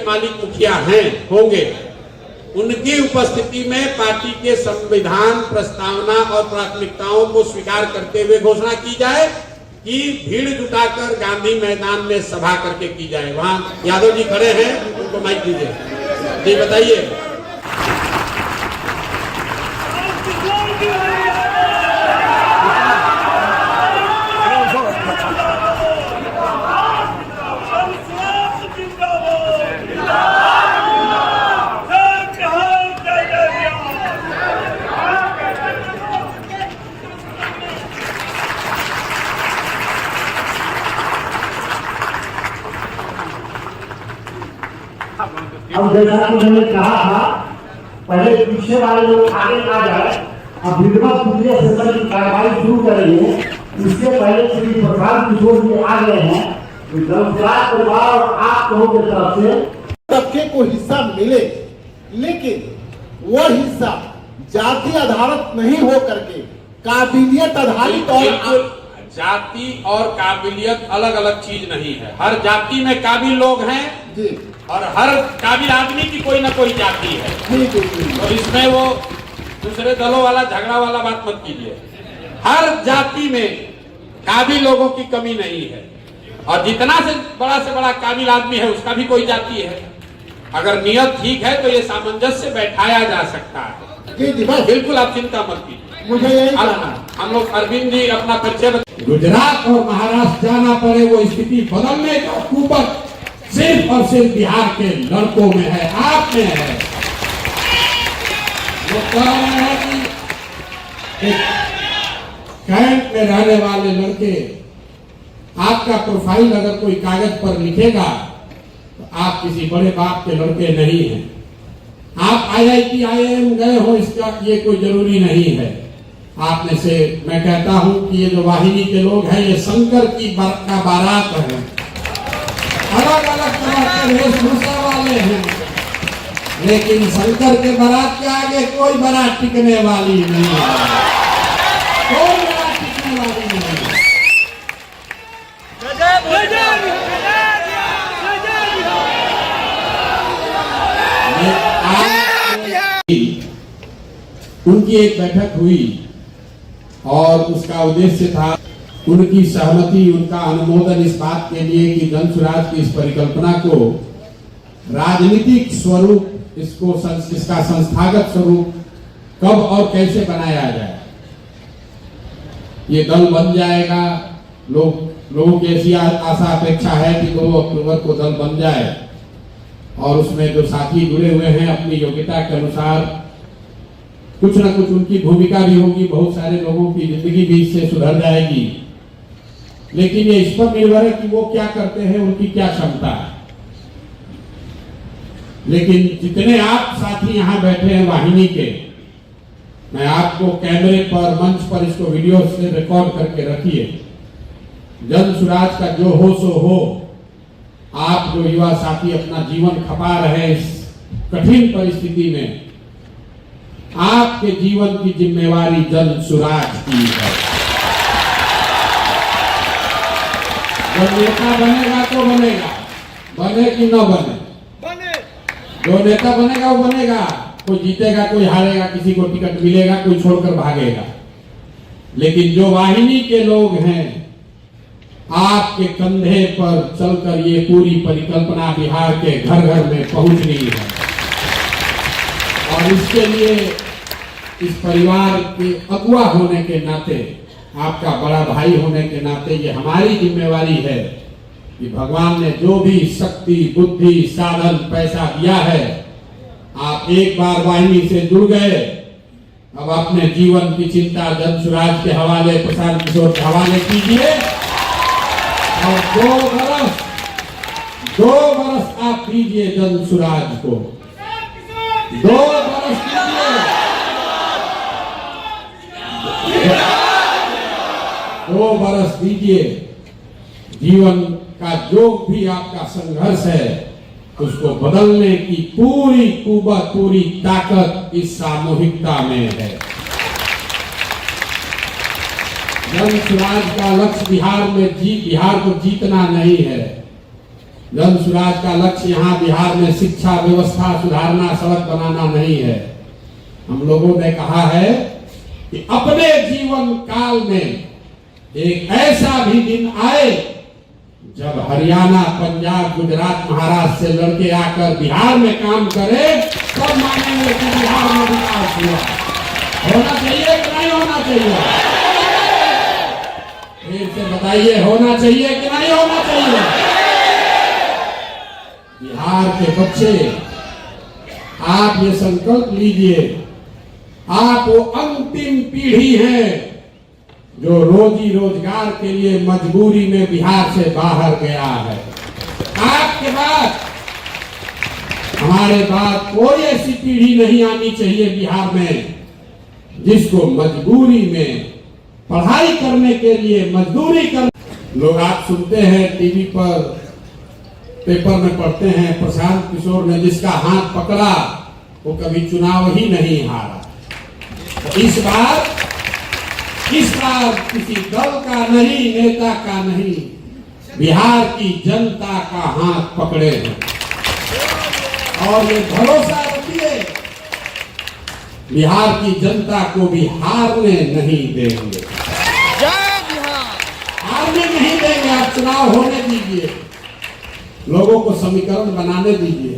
मालिक मुखिया हैं, होंगे, उनकी उपस्थिति में पार्टी के संविधान प्रस्तावना और प्राथमिकताओं को स्वीकार करते हुए घोषणा की जाए कि भीड़ जुटाकर गांधी मैदान में सभा करके की जाए। वहां यादव जी खड़े हैं, उनको माइक दीजिए। जी बताइए। अब जैसा कि मैंने कहा था, पहले पीछे वाले लोग आगे आ जाए। अब विधिवत सूत्रीय सेशन की कार्रवाई शुरू करेंगे। इससे पहले श्री प्रसाद किशोर जी आ गए हैं। जनसुराज परिवार और आप लोगों की तरफ से तबके को हिस्सा मिले, लेकिन वह हिस्सा जाति आधारित नहीं हो करके काबिलियत आधारित। और जाति और काबिलियत अलग अलग चीज नहीं है। हर जाति में काबिल लोग हैं जी, और हर काबिल आदमी की कोई ना कोई जाति है। तो इसमें वो दूसरे दलों वाला झगड़ा वाला बात मत कीजिए। हर जाति में काबिल लोगों की कमी नहीं है, और जितना से बड़ा काबिल आदमी है उसका भी कोई जाति है। अगर नियत ठीक है तो ये सामंजस्य बैठाया जा सकता है। बिल्कुल आप चिंता मत कीजिए। मुझे यही कहना, हम लोग अरविंद जी अपना परिचय। गुजरात और महाराष्ट्र जाना पड़े वो स्थिति बदलने का कुबत सिर्फ और सिर्फ बिहार के लड़कों में है, आप में है। वो कह रहे हैं कि एक कैंप में रहने वाले लड़के, आपका प्रोफाइल अगर कोई कागज पर लिखेगा तो आप किसी बड़े बाप के लड़के नहीं हैं। आप IIT IIM गए हो, इसका ये कोई जरूरी नहीं है। आप में से मैं कहता हूं कि ये जो वाहिनी के लोग हैं, ये शंकर की का बारात है। अलग अलग तरह के वेशभूषा वाले हैं, लेकिन शंकर के बारात के आगे कोई बारात टिकने वाली नहीं है। कोई बारात टिकने वाली नहीं है। उनकी एक बैठक हुई और उसका उद्देश्य था उनकी सहमति, उनका अनुमोदन इस बात के लिए कि जनसुराज की इस परिकल्पना को राजनीतिक स्वरूप, इसका संस्थागत स्वरूप कब और कैसे बनाया जाए। ये दल बन जाएगा, लोगों की ऐसी आशा अपेक्षा है कि 2 अक्टूबर को दल बन जाए और उसमें जो साथी जुड़े हुए हैं अपनी योग्यता के अनुसार कुछ न कुछ उनकी भूमिका भी होगी। बहुत सारे लोगों की जिंदगी भी इससे सुधर जाएगी, लेकिन ये इस पर निर्भर है कि वो क्या करते हैं, उनकी क्या क्षमता है। लेकिन जितने आप साथी यहाँ बैठे हैं वाहिनी के, मैं आपको कैमरे पर, मंच पर इसको वीडियो से रिकॉर्ड करके रखिए। जनसुराज का जो हो सो हो। आप जो युवा साथी अपना जीवन खपा रहे हैं इस कठिन परिस्थिति में, आपके जीवन की जिम्मेवारी जनसुराज की है। जो नेता बनेगा तो बनेगा, बने कि न बने, जो नेता बनेगा वो बनेगा। कोई जीतेगा, कोई हारेगा, किसी को टिकट मिलेगा, कोई छोड़कर भागेगा। लेकिन जो वाहिनी के लोग हैं, आपके कंधे पर चलकर ये पूरी परिकल्पना बिहार के घर घर में पहुंचनी है। और इसके लिए इस परिवार के अगुआ होने के नाते, आपका बड़ा भाई होने के नाते ये हमारी जिम्मेवारी है कि भगवान ने जो भी शक्ति, बुद्धि, साधन, पैसा दिया है, आप एक बार वाहिनी से जुड़ गए, अब अपने जीवन की चिंता जनसुराज के हवाले, प्रसाद किशोर के हवाले कीजिए। और 2 बरस आप दीजिए जनसुराज को, 2 बरस दीजिए, 2 बरस दीजिए। जीवन का जो भी आपका संघर्ष है उसको बदलने की पूरी कुवत, पूरी ताकत इस सामूहिकता में है। जनसुराज का लक्ष्य बिहार को जीतना नहीं है, जन सुराज का लक्ष्य यहाँ बिहार में शिक्षा व्यवस्था सुधारना, सड़क बनाना नहीं है। हम लोगों ने कहा है कि अपने जीवन काल में एक ऐसा भी दिन आए जब हरियाणा, पंजाब, गुजरात, महाराष्ट्र से लड़के आकर बिहार में काम करें, तब मानेंगे कि बिहार में विकास हुआ। होना चाहिए कि नहीं होना चाहिए? फिर से बताइए, होना चाहिए कि नहीं होना चाहिए? बिहार के बच्चे, आप ये संकल्प लीजिए, आप वो अंतिम पीढ़ी हैं जो रोजी रोजगार के लिए मजबूरी में बिहार से बाहर गया है। आपके बाद, हमारे बाद कोई ऐसी पीढ़ी नहीं आनी चाहिए बिहार में जिसको मजबूरी में पढ़ाई करने के लिए मजदूरी कर। लोग आप सुनते हैं टीवी पर, पेपर में पढ़ते हैं, प्रशांत किशोर ने जिसका हाथ पकड़ा वो कभी चुनाव ही नहीं हारा। तो इस बार किसी दल का नहीं, नेता का नहीं, बिहार की जनता का हाथ पकड़े हैं और ये भरोसा रखिए, बिहार की जनता को भी हारने नहीं देंगे। हारने नहीं देंगे। आप चुनाव होने दीजिए, लोगों को समीकरण बनाने दीजिए।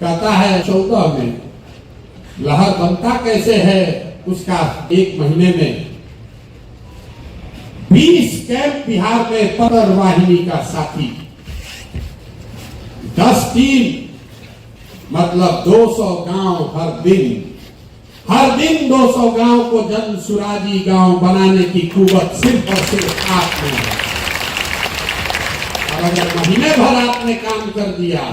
कहता है 14 में लहर बनता कैसे है, उसका 1 महीने में 20 कैंप बिहार में पदर वाहिनी का साथी, 10 टीम, मतलब 200 गांव हर दिन 200 गांव को जन सुराजी गांव बनाने की कुवत सिर्फ और सिर्फ आप में है। और अगर महीने भर आपने काम कर दिया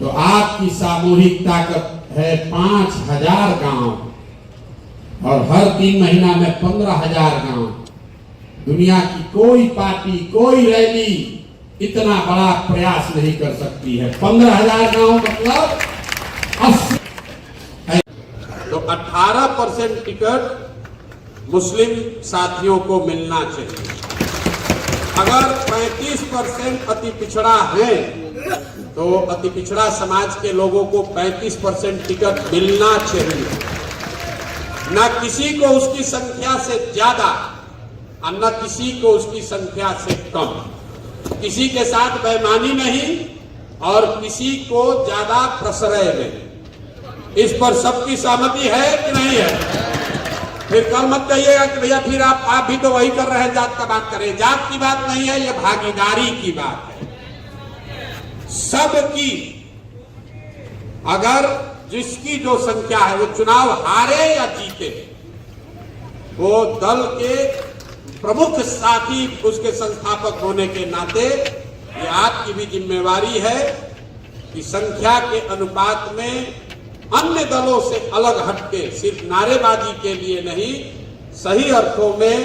तो आपकी सामूहिक ताकत है 5000 गांव और हर 3 महीना में 15000 गांव। दुनिया की कोई पार्टी, कोई रैली इतना बड़ा प्रयास नहीं कर सकती है। 15000 गांव मतलब 80। तो 18% टिकट मुस्लिम साथियों को मिलना चाहिए। अगर 35% अति पिछड़ा है तो अति पिछड़ा समाज के लोगों को 35% टिकट मिलना चाहिए। न किसी को उसकी संख्या से ज्यादा और न किसी को उसकी संख्या से कम, किसी के साथ बेईमानी नहीं और किसी को ज्यादा प्रश्रय नहीं। इस पर सबकी सहमति है कि नहीं है? फिर कल मत कहिएगा कि भैया फिर आप भी तो वही कर रहे हैं, जात का बात करें। जात की बात नहीं है, ये भागीदारी की बात है सबकी। अगर जिसकी जो संख्या है वो चुनाव हारे या जीते, वो दल के प्रमुख साथी, उसके संस्थापक होने के नाते ये आपकी भी जिम्मेवारी है कि संख्या के अनुपात में अन्य दलों से अलग हटके सिर्फ नारेबाजी के लिए नहीं, सही अर्थों में,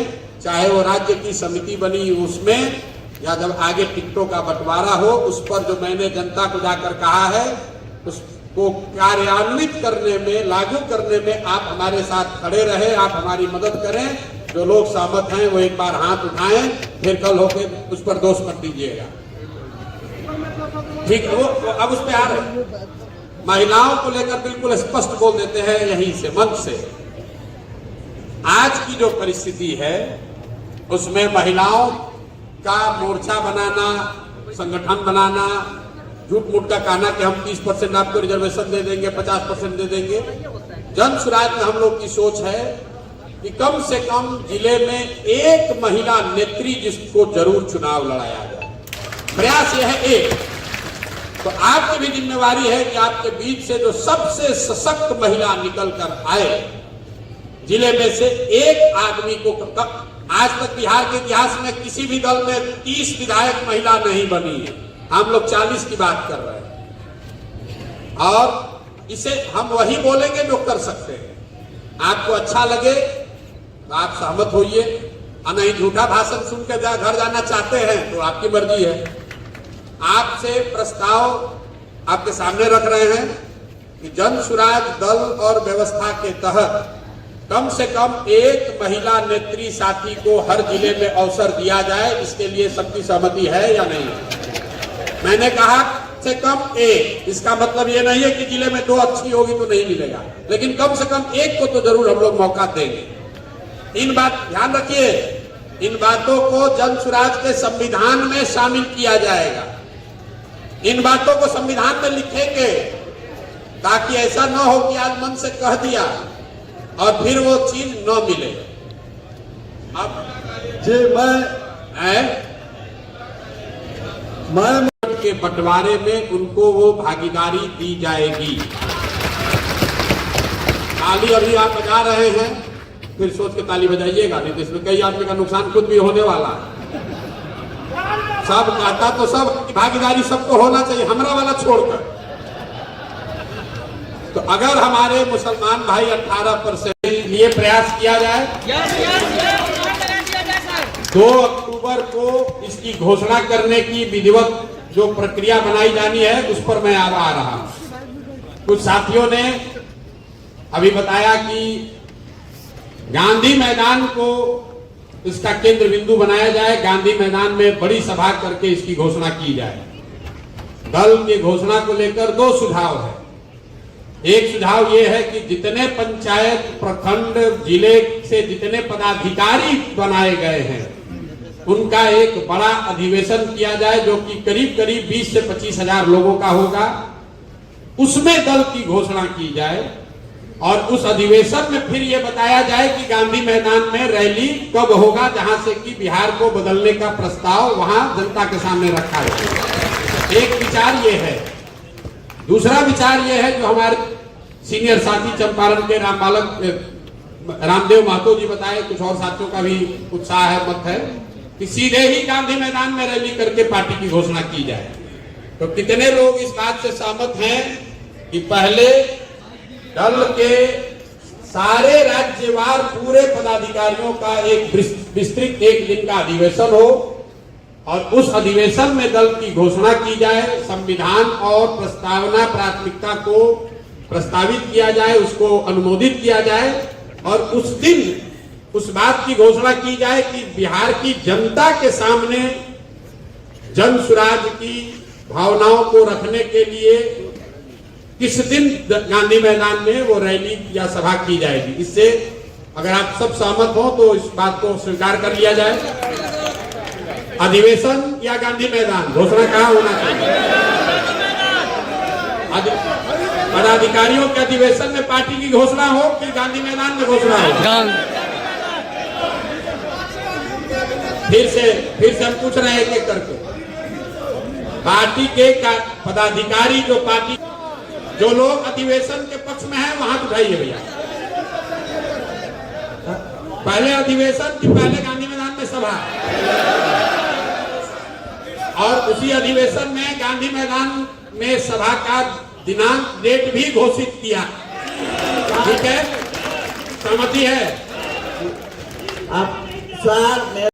चाहे वो राज्य की समिति बनी उसमें या जब आगे टिकटों का बंटवारा हो, उस पर जो मैंने जनता को जाकर कहा है उसको कार्यान्वित करने में, लागू करने में आप हमारे साथ खड़े रहे, आप हमारी मदद करें। जो लोग सहमत हैं वो एक बार हाथ उठाएं, फिर कल होके उस पर दोष मत दीजिएगा। ठीक है, वो अब उस पर आ रहे। महिलाओं को लेकर बिल्कुल स्पष्ट बोल देते हैं यहीं से, मंच से। आज की जो परिस्थिति है उसमें महिलाओं का मोर्चा बनाना, संगठन बनाना, झूठ मूठ का कहना कि हम 30% आपको रिजर्वेशन दे देंगे, 50% दे देंगे। जन सुराज में हम लोग की सोच है कि कम से कम जिले में एक महिला नेत्री जिसको जरूर चुनाव लड़ाया जाए। प्रयास यह है एक। तो आपकी भी जिम्मेवारी है कि आपके बीच से जो सबसे सशक्त महिला निकल कर आए, जिले में से एक आदमी को। आज तक बिहार के इतिहास में किसी भी दल में 30 विधायक महिला नहीं बनी है, हम लोग 40 की बात कर रहे हैं। और इसे हम वही बोलेंगे जो कर सकते हैं। आपको अच्छा लगे तो आप सहमत होइए, और नहीं झूठा भाषण सुन के घर जाना चाहते हैं तो आपकी मर्जी है। आपसे प्रस्ताव आपके सामने रख रहे हैं कि जन सुराज दल और व्यवस्था के तहत कम से कम एक महिला नेत्री साथी को हर जिले में अवसर दिया जाए। इसके लिए सबकी सहमति है या नहीं? मैंने कहा से कम एक, इसका मतलब ये नहीं है कि जिले में 2 अच्छी होगी तो नहीं मिलेगा, लेकिन कम से कम एक को तो जरूर हम लोग मौका देंगे। इन बात ध्यान रखिए, इन बातों को जन सुराज के संविधान में शामिल किया जाएगा। इन बातों को संविधान में लिखेंगे ताकि ऐसा न हो कि आज मन से कह दिया और फिर वो चीज न मिले। अब जी मैं के बंटवारे में उनको वो भागीदारी दी जाएगी। ताली अभी आप बजा रहे हैं, फिर सोच के ताली बजाइएगा, नहीं तो इसमें कई आदमी का नुकसान खुद भी होने वाला है। सब कहता तो सब भागीदारी सबको होना चाहिए, हमरा वाला छोड़कर। तो अगर हमारे मुसलमान भाई 18% लिए प्रयास किया जाए, 2 अक्टूबर को इसकी घोषणा करने की विधिवत जो प्रक्रिया बनाई जानी है उस पर मैं आ रहा हूं। कुछ साथियों ने अभी बताया कि गांधी मैदान को इसका केंद्र बिंदु बनाया जाए, गांधी मैदान में बड़ी सभा करके इसकी घोषणा की जाए। दल की घोषणा को लेकर 2 सुझाव है। एक सुझाव यह है कि जितने पंचायत, प्रखंड, जिले से जितने पदाधिकारी बनाए गए हैं उनका एक बड़ा अधिवेशन किया जाए जो कि करीब करीब 20 से 25 हजार लोगों का होगा। उसमें दल की घोषणा की जाए और उस अधिवेशन में फिर यह बताया जाए कि गांधी मैदान में रैली कब होगा, जहां से कि बिहार को बदलने का प्रस्ताव वहां जनता के सामने रखा है। एक विचार यह है। दूसरा विचार यह है जो हमारे सीनियर साथी चंपारण के रामदेव महतो जी बताए, कुछ और साथियों का भी उत्साह है, मत है कि सीधे ही गांधी मैदान में रैली करके पार्टी की घोषणा की जाए। तो कितने लोग इस बात से सहमत हैं कि पहले दल के सारे राज्यवार पूरे पदाधिकारियों का एक विस्तृत 1 दिन का अधिवेशन हो और उस अधिवेशन में दल की घोषणा की जाए, संविधान और प्रस्तावना प्राथमिकता को प्रस्तावित किया जाए, उसको अनुमोदित किया जाए और उस दिन उस बात की घोषणा की जाए कि बिहार की जनता के सामने जन सुराज की भावनाओं को रखने के लिए किस दिन गांधी मैदान में वो रैली या सभा की जाएगी। इससे अगर आप सब सहमत हो तो इस बात को स्वीकार कर लिया जाए। अधिवेशन या गांधी मैदान, घोषणा कहाँ होना चाहिए? पदाधिकारियों के अधिवेशन में पार्टी की घोषणा हो कि गांधी मैदान में घोषणा हो? फिर से हम पूछ रहे हैं एक-एक करके। पार्टी के पदाधिकारी जो लोग अधिवेशन के पक्ष में हैं वहां उठाइए भैया। पहले अधिवेशन की पहले गांधी मैदान में सभा और उसी अधिवेशन में गांधी मैदान में सभा का दिनांक, डेट भी घोषित किया। ठीक है, सहमति है? आप सर